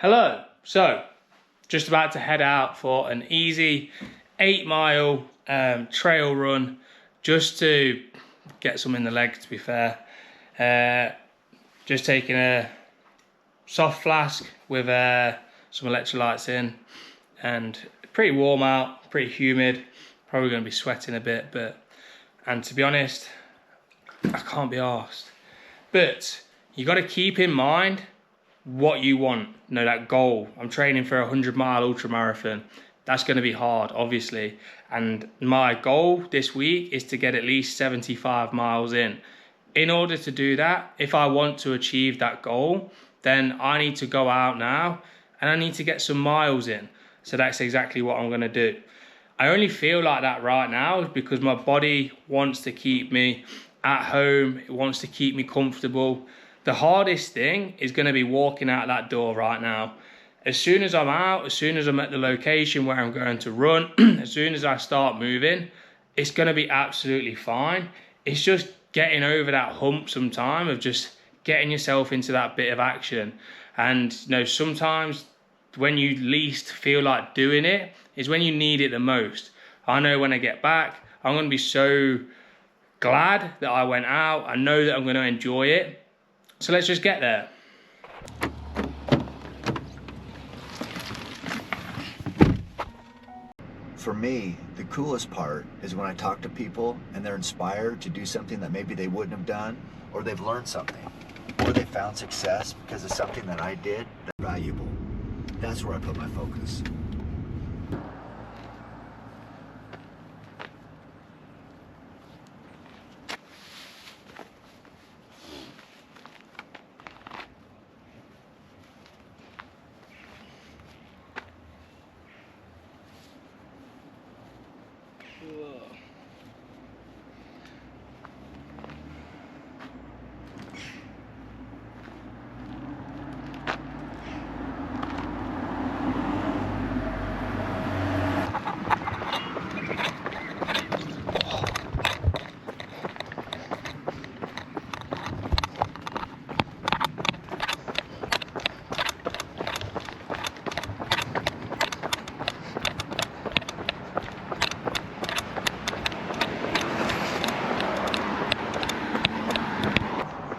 Hello, so just about to head out for an easy 8-mile trail run just to get some in the leg, to be fair. Just taking a soft flask with some electrolytes in, and pretty warm out, pretty humid, probably going to be sweating a bit, and to be honest, I can't be arsed. But you got to keep in mind what you want, that goal. I'm training for a 100-mile ultra marathon. That's going to be hard, obviously, and my goal this week is to get at least 75 miles in. In order to do that, if I want to achieve that goal, then I need to go out now and I need to get some miles in. So that's exactly what I'm going to do. I only feel like that right now because my body wants to keep me at home. It wants to keep me comfortable. The hardest thing is going to be walking out that door right now. As soon as I'm out, as soon as I'm at the location where I'm going to run, as soon as I start moving, it's going to be absolutely fine. It's just getting over that hump sometime of just getting yourself into that bit of action. And sometimes when you least feel like doing it is when you need it the most. I know when I get back, I'm going to be so glad that I went out. I know that I'm going to enjoy it. So let's just get there. For me, the coolest part is when I talk to people and they're inspired to do something that maybe they wouldn't have done, or they've learned something, or they found success because of something that I did that's valuable. That's where I put my focus.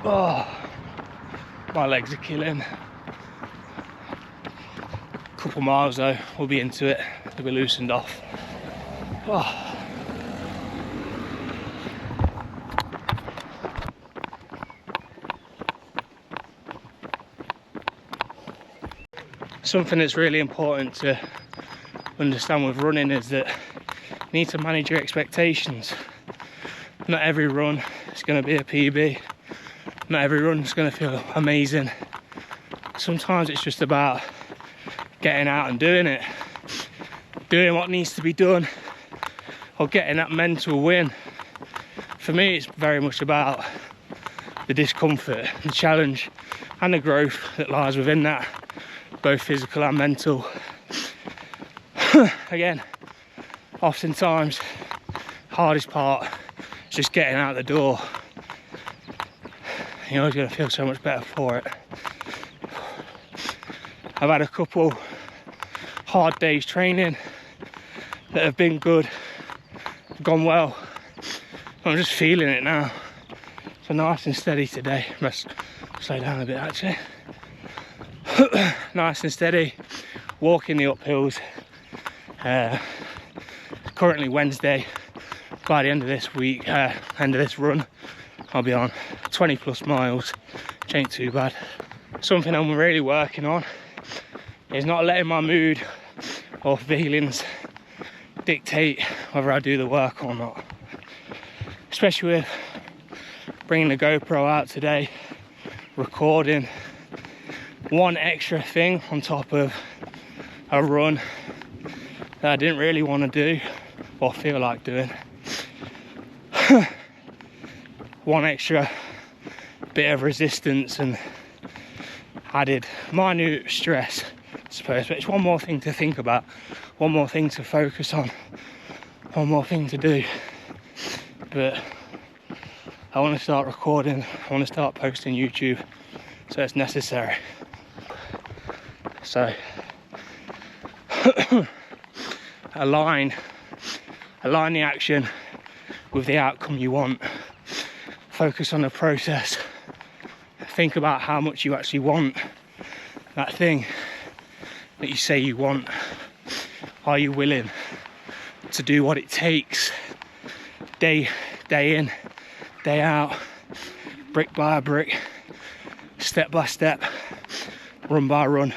Oh, my legs are killing. Couple miles though, we'll be into it. They'll be loosened off. Oh. Something that's really important to understand with running is that you need to manage your expectations. Not every run is going to be a PB. Not every run is going to feel amazing. Sometimes it's just about getting out and doing it. Doing what needs to be done, or getting that mental win. For me, it's very much about the discomfort, the challenge, and the growth that lies within that, both physical and mental. Again, oftentimes, hardest part is just getting out the door. You're always going to feel so much better for it. I've had a couple hard days training that have been good, gone well. I'm just feeling it now. So nice and steady today. Let's slow down a bit actually. Nice and steady, walking the uphills. Currently Wednesday. By the end of this week, end of this run, I'll be on 20 plus miles, which ain't too bad. Something I'm really working on is not letting my mood or feelings dictate whether I do the work or not. Especially with bringing the GoPro out today, recording one extra thing on top of a run that I didn't really want to do or feel like doing. One extra bit of resistance and added minute stress, I suppose, but it's one more thing to think about, one more thing to focus on, one more thing to do. But I want to start recording, I want to start posting YouTube, so it's necessary. So align the action with the outcome you want. Focus on the process. Think about how much you actually want that thing that you say you want. Are you willing to do what it takes, day in, day out, brick by brick, step by step, run by run?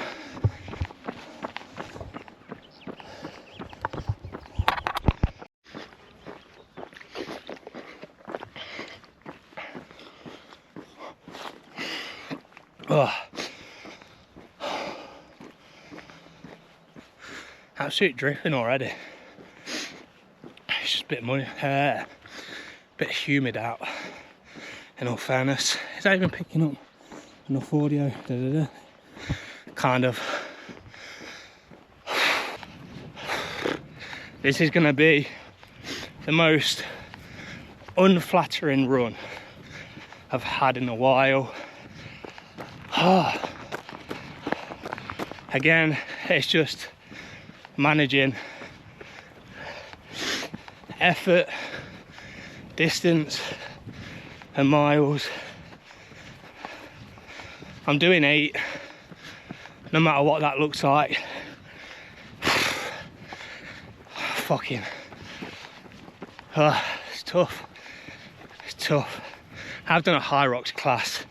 Oh. Absolute dripping already. It's just a bit muddy, bit humid out. In all fairness, is that even picking up enough audio? Kind of. This is going to be the most unflattering run I've had in a while. Again, it's just managing effort, distance and miles. I'm doing 8, no matter what that looks like. Fucking it's tough. It's tough. I've done a high rocks class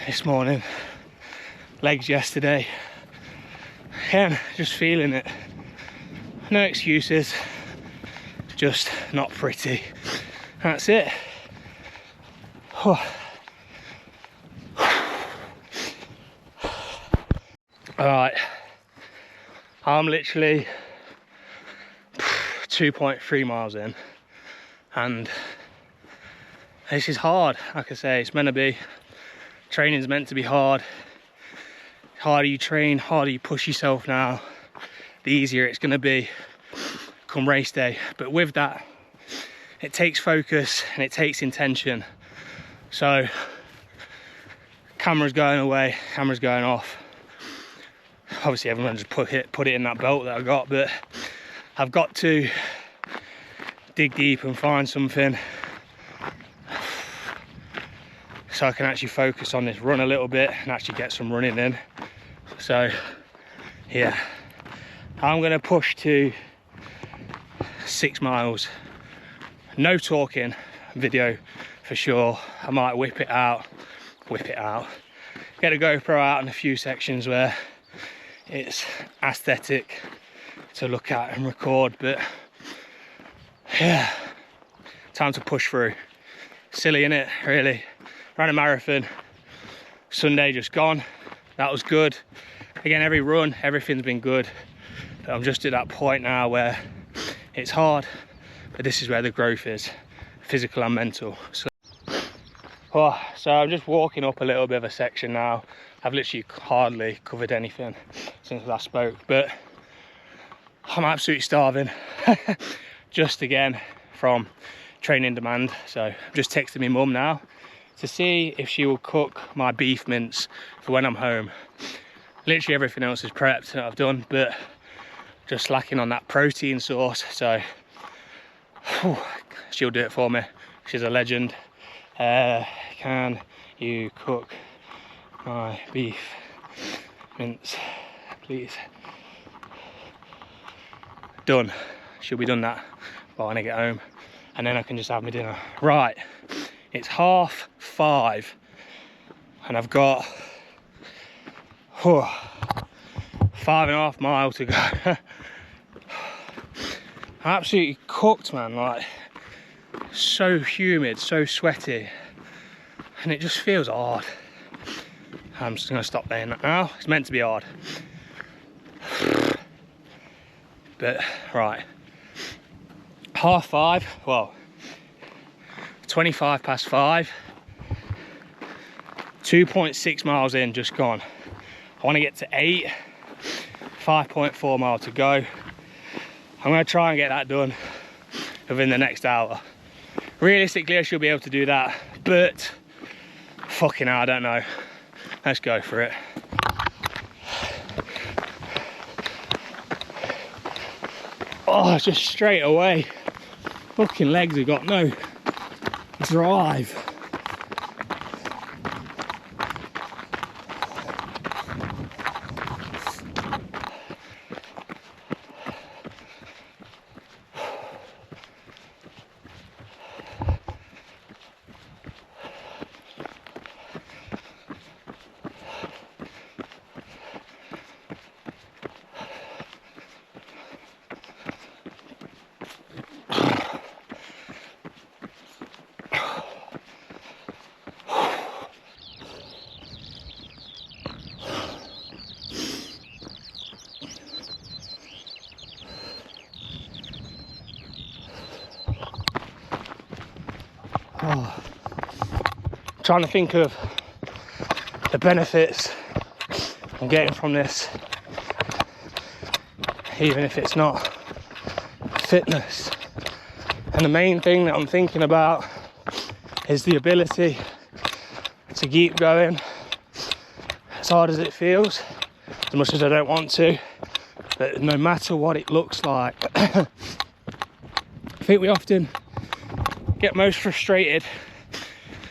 this morning, legs yesterday. Again, just feeling it. No excuses, just not pretty. That's it. Alright, I'm literally 2.3 miles in, and this is hard. Like I say, it's meant to be, training's meant to be hard. Harder you train, harder you push yourself now, the easier it's going to be come race day. But with that, it takes focus and it takes intention. So camera's going away, camera's going off. Obviously everyone just put it in that belt that I got, but I've got to dig deep and find something so I can actually focus on this run a little bit and actually get some running in. So yeah, I'm gonna push to 6 miles. No talking video for sure. I might whip it out, get a GoPro out in a few sections where it's aesthetic to look at and record, but yeah, time to push through. Silly, innit, really? Ran a marathon Sunday, just gone. That was good. Again, every run, everything's been good, but I'm just at that point now where it's hard, but this is where the growth is, physical and mental. So I'm just walking up a little bit of a section now. I've literally hardly covered anything since last spoke, but I'm absolutely starving. Just again from training demand. So I'm just texting my mum now to see if she will cook my beef mince for when I'm home. Literally everything else is prepped that I've done, but just lacking on that protein source. So she'll do it for me. She's a legend. Can you cook my beef mince, please? Done. She'll be done that by when I get home, and then I can just have my dinner. Right, it's 5:30 and I've got 5.5 miles to go. I'm absolutely cooked, man. Like, so humid, so sweaty, and it just feels hard. I'm just gonna stop saying that now. It's meant to be hard. But right, 5:30, well, 5:25, 2.6 miles in, just gone. I want to get to 8, 5.4 miles to go. I'm going to try and get that done within the next hour. Realistically, I should be able to do that, but fucking hell, I don't know. Let's go for it. Oh, just straight away. Fucking legs have got no drive. Oh, trying to think of the benefits I'm getting from this, even if it's not fitness. And the main thing that I'm thinking about is the ability to keep going as hard as it feels, as much as I don't want to, but no matter what it looks like. I think we often get most frustrated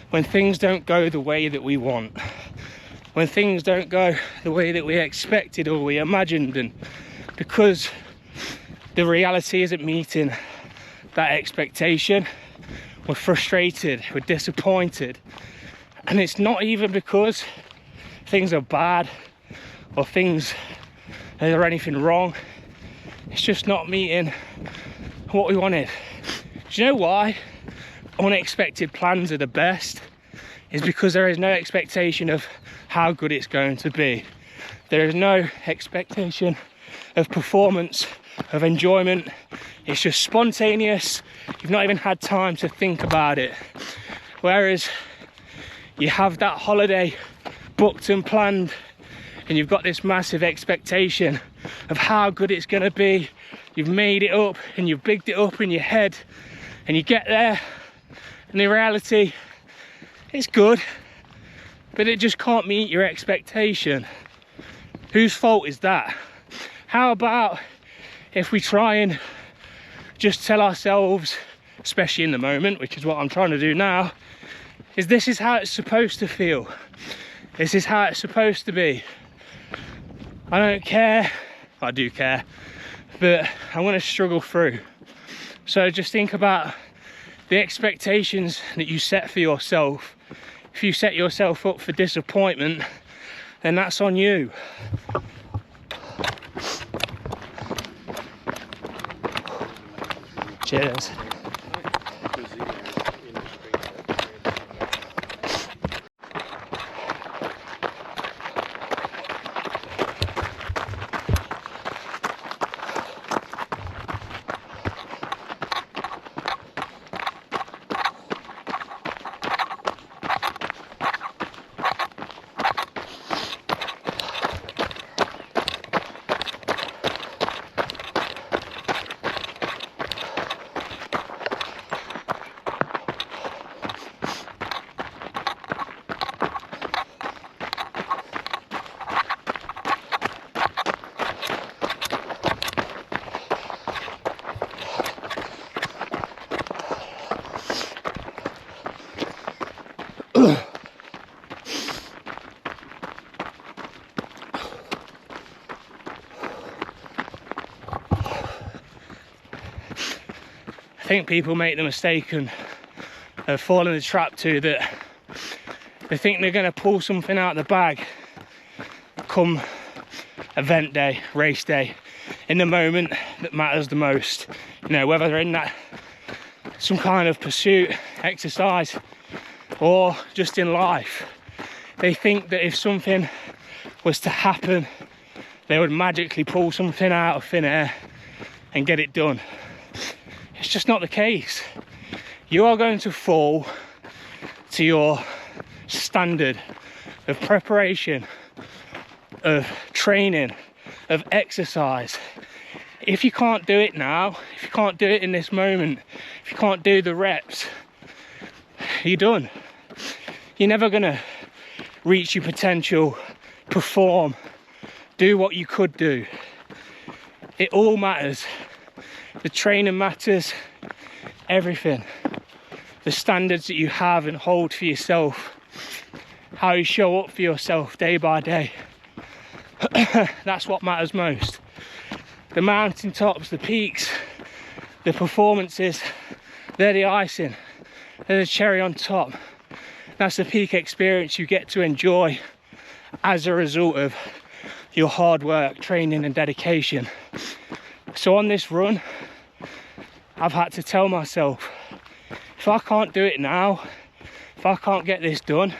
when things don't go the way that we want, when things don't go the way that we expected or we imagined, and because the reality isn't meeting that expectation, we're frustrated, we're disappointed. And it's not even because things are bad or things or anything wrong, it's just not meeting what we wanted. Do you know why unexpected plans are the best? Is because there is no expectation of how good it's going to be. There is no expectation of performance, of enjoyment. It's just spontaneous. You've not even had time to think about it. Whereas you have that holiday booked and planned, and you've got this massive expectation of how good it's going to be. You've made it up and you've bigged it up in your head, and you get there and the reality, it's good, but it just can't meet your expectation. Whose fault is that? How about if we try and just tell ourselves, especially in the moment, which is what I'm trying to do now, is this is how it's supposed to feel. This is how it's supposed to be. I don't care. I do care, but I'm going to struggle through. So just think about the expectations that you set for yourself. If you set yourself up for disappointment, then that's on you. Cheers. I think people make the mistake of falling in the trap too, that they think they're going to pull something out of the bag come event day, race day, in the moment that matters the most. You know, whether they're in that some kind of pursuit, exercise, or just in life. They think that if something was to happen, they would magically pull something out of thin air and get it done. It's just not the case. You are going to fall to your standard of preparation, of training, of exercise. If you can't do it now, if you can't do it in this moment, if you can't do the reps, you're done. You're never gonna reach your potential, perform, do what you could do. It all matters. The training matters, everything. The standards that you have and hold for yourself, how you show up for yourself day by day. That's what matters most. The mountaintops, the peaks, the performances, they're the icing, they're the cherry on top. That's the peak experience you get to enjoy as a result of your hard work, training and dedication. So on this run, I've had to tell myself, if I can't do it now, if I can't get this done,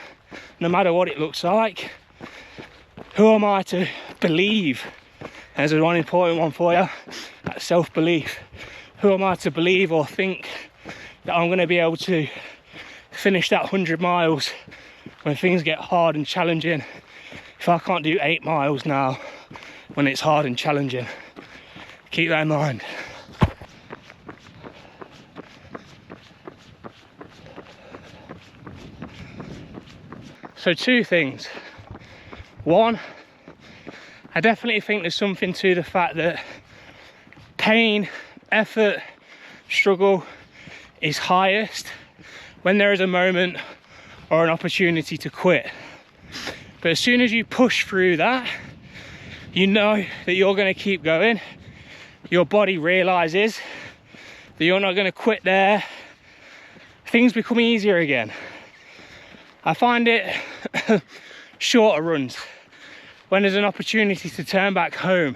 no matter what it looks like, who am I to believe? There's one important one for you, that's self-belief. Who am I to believe or think that I'm going to be able to finish that 100 miles when things get hard and challenging, if I can't do 8 miles now when it's hard and challenging? Keep that in mind. So 2 things. One, I definitely think there's something to the fact that pain, effort, struggle is highest when there is a moment or an opportunity to quit. But as soon as you push through that, you know that you're going to keep going. Your body realizes that you're not going to quit there. Things become easier again. I find it shorter runs when there's an opportunity to turn back home.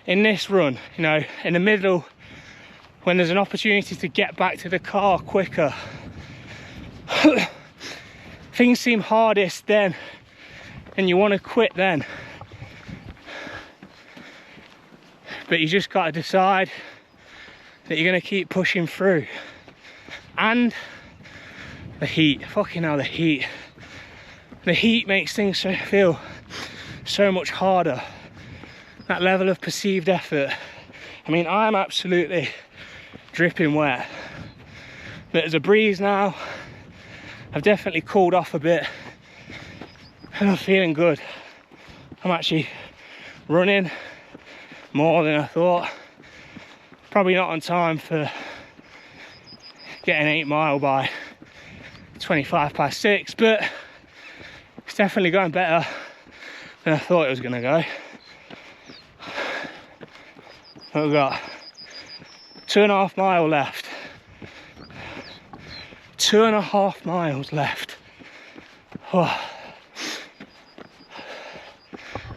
In this run, you know, in the middle, when there's an opportunity to get back to the car quicker, things seem hardest then, and you want to quit then. But you just got to decide that you're going to keep pushing through. And the heat, fucking hell, the heat. The heat makes things feel so much harder. That level of perceived effort. I mean, I'm absolutely dripping wet. But there's a breeze now. I've definitely cooled off a bit. And I'm feeling good. I'm actually running more than I thought. Probably not on time for getting 8 mile by 25 past 6, but it's definitely going better than I thought it was going to go. We've got 2.5 miles left. 2.5 miles left. Oh.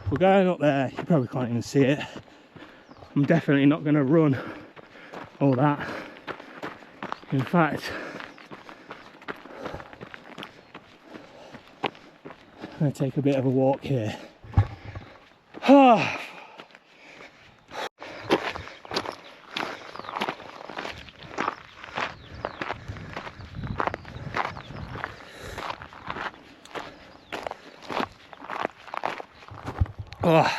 We're going up there, you probably can't even see it. I'm definitely not going to run all that. In fact, I'm going to take a bit of a walk here. Oh. Oh.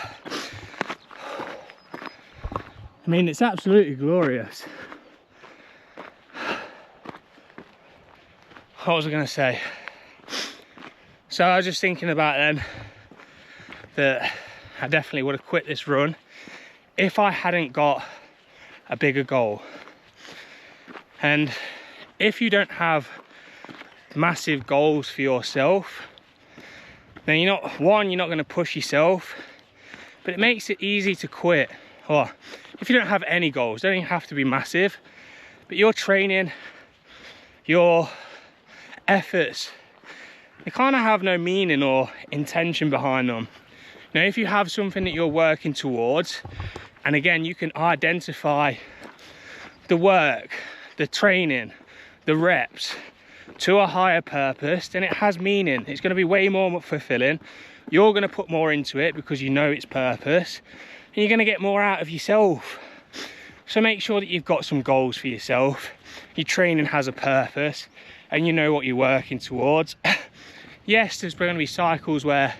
I mean, it's absolutely glorious. What was I going to say? So I was just thinking about then that I definitely would have quit this run if I hadn't got a bigger goal. And if you don't have massive goals for yourself, then you're not going to push yourself, but it makes it easy to quit. Or if you don't have any goals, they don't even have to be massive, but your training, your efforts, they kind of have no meaning or intention behind them. Now, if you have something that you're working towards, and again, you can identify the work, the training, the reps to a higher purpose, then it has meaning. It's going to be way more fulfilling. You're going to put more into it because you know its purpose, and you're going to get more out of yourself. So make sure that you've got some goals for yourself. Your training has a purpose and you know what you're working towards. Yes, there's going to be cycles where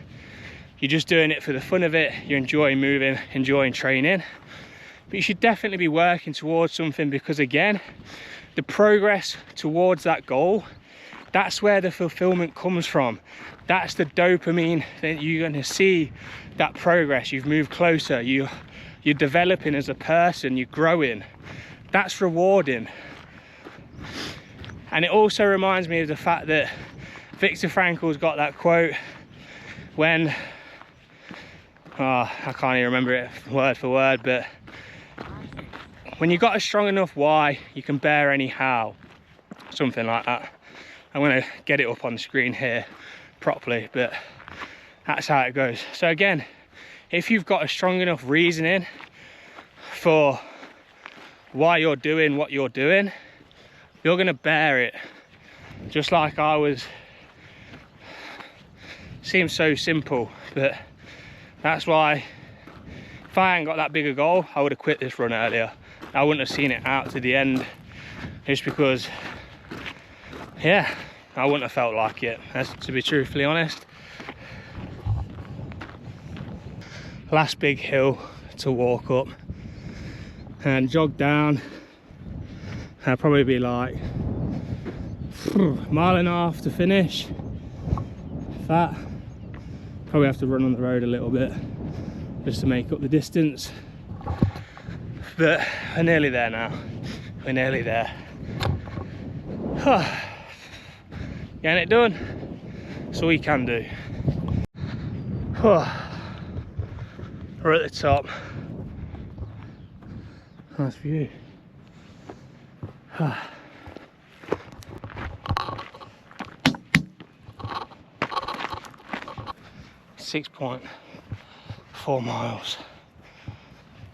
you're just doing it for the fun of it, you're enjoying moving, enjoying training, but you should definitely be working towards something, because again, the progress towards that goal, that's where the fulfillment comes from. That's the dopamine that you're going to see, that progress. You've moved closer, you're developing as a person, you're growing. That's rewarding. And it also reminds me of the fact that Viktor Frankl's got that quote when, I can't even remember it word for word, but when you've got a strong enough why, you can bear any how. Something like that. I'm going to get it up on the screen here properly, but that's how it goes. So again, if you've got a strong enough reasoning for why you're doing what you're doing, you're going to bear it. Just like I was. Seems so simple, but that's why if I hadn't got that big a goal, I would have quit this run earlier. I wouldn't have seen it out to the end, just because, yeah, I wouldn't have felt like it, to be truthfully honest. Last big hill to walk up and jog down. That'll probably be like a mile and a half to finish. That probably have to run on the road a little bit just to make up the distance, but we're nearly there now. We're nearly there. Getting it done. That's all you can do. We're at the top. Nice view. 6.4 miles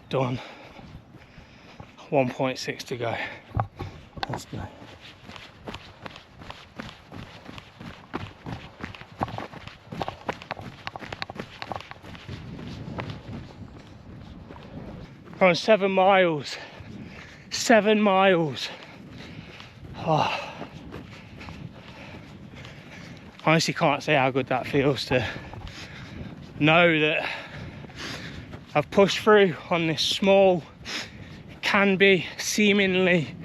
done. 1.6 to go. Let's go. We're on 7 miles. 7 miles. Honestly can't say how good that feels to know that I've pushed through on this small, can be seemingly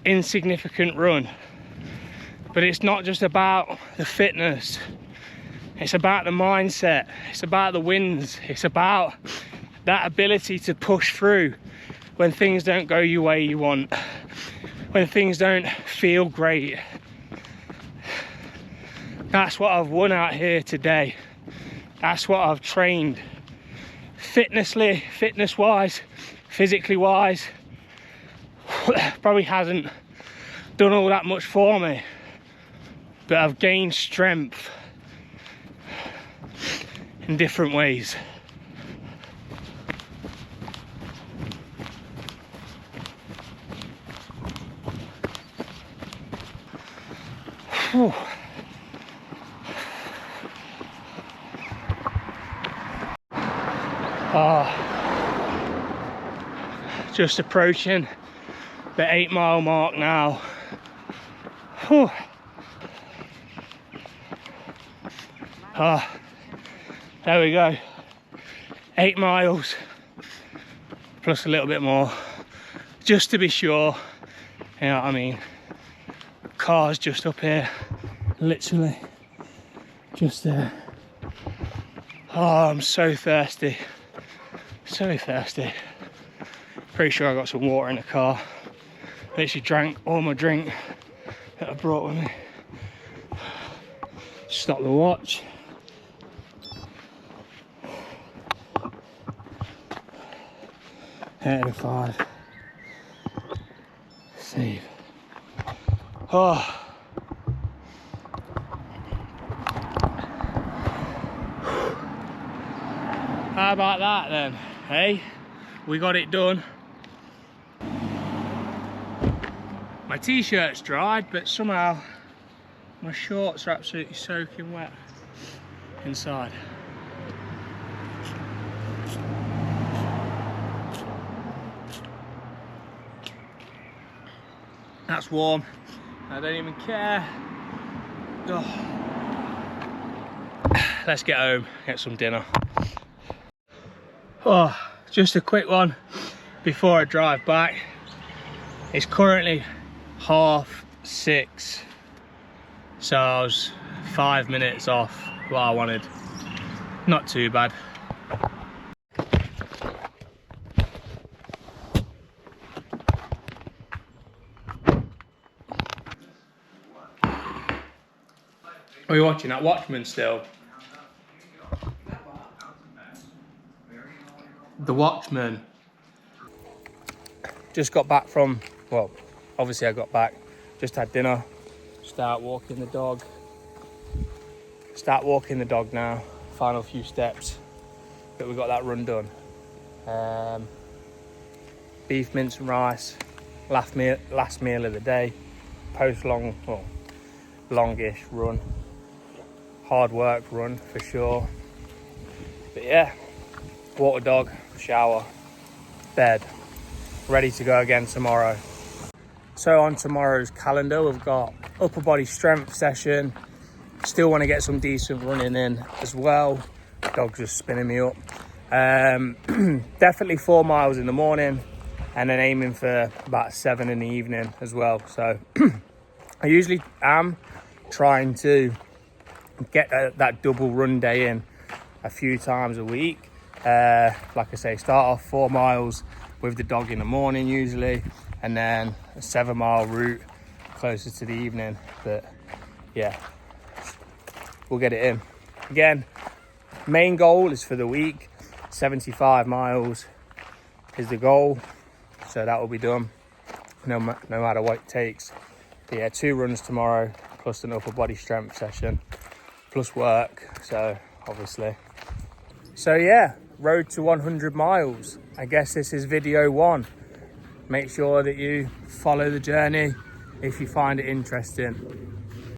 insignificant run. But it's not just about the fitness, it's about the mindset, it's about the wins, it's about that ability to push through when things don't go your way you want, when things don't feel great. That's what I've won out here today. That's what I've trained. Fitness-wise, physically-wise, probably hasn't done all that much for me, but I've gained strength in different ways. Whew. Just approaching the 8-mile mark now. Whew. There we go. 8 miles plus a little bit more, just to be sure. You know what I mean? Car's just up here, literally just there. Oh, I'm so thirsty, so thirsty. Pretty sure I got some water in the car. Literally drank all my drink that I brought with me. Stop the watch. Out of 5. Save. Oh. How about that then? Hey, we got it done. My t-shirt's dried, but somehow my shorts are absolutely soaking wet inside. That's warm. I don't even care. Oh. Let's get home, get some dinner. Oh, just a quick one before I drive back. It's currently 6:30, so I was 5 minutes off what I wanted. Not too bad. Are you watching that Watchmen still? The Watchmen. Just got back from, well, obviously I got back, just had dinner, start walking the dog now, final few steps, but we got that run done. Beef, mince and rice, last meal of the day, longish run, hard work run for sure, but yeah, water dog, shower, bed, ready to go again tomorrow. So on tomorrow's calendar, we've got upper body strength session. Still want to get some decent running in as well. Dog's just spinning me up. Definitely 4 miles in the morning, and then aiming for about 7 in the evening as well. So I usually am trying to get that double run day in a few times a week. Like I say, start off 4 miles with the dog in the morning usually, and then a 7-mile route closer to the evening. But yeah, we'll get it in. Again, main goal is for the week, 75 miles is the goal, so that will be done no matter what it takes. But yeah, 2 runs tomorrow plus an upper body strength session plus work, so obviously. So yeah, road to 100 miles. I guess this is video 1. Make sure that you follow the journey if you find it interesting.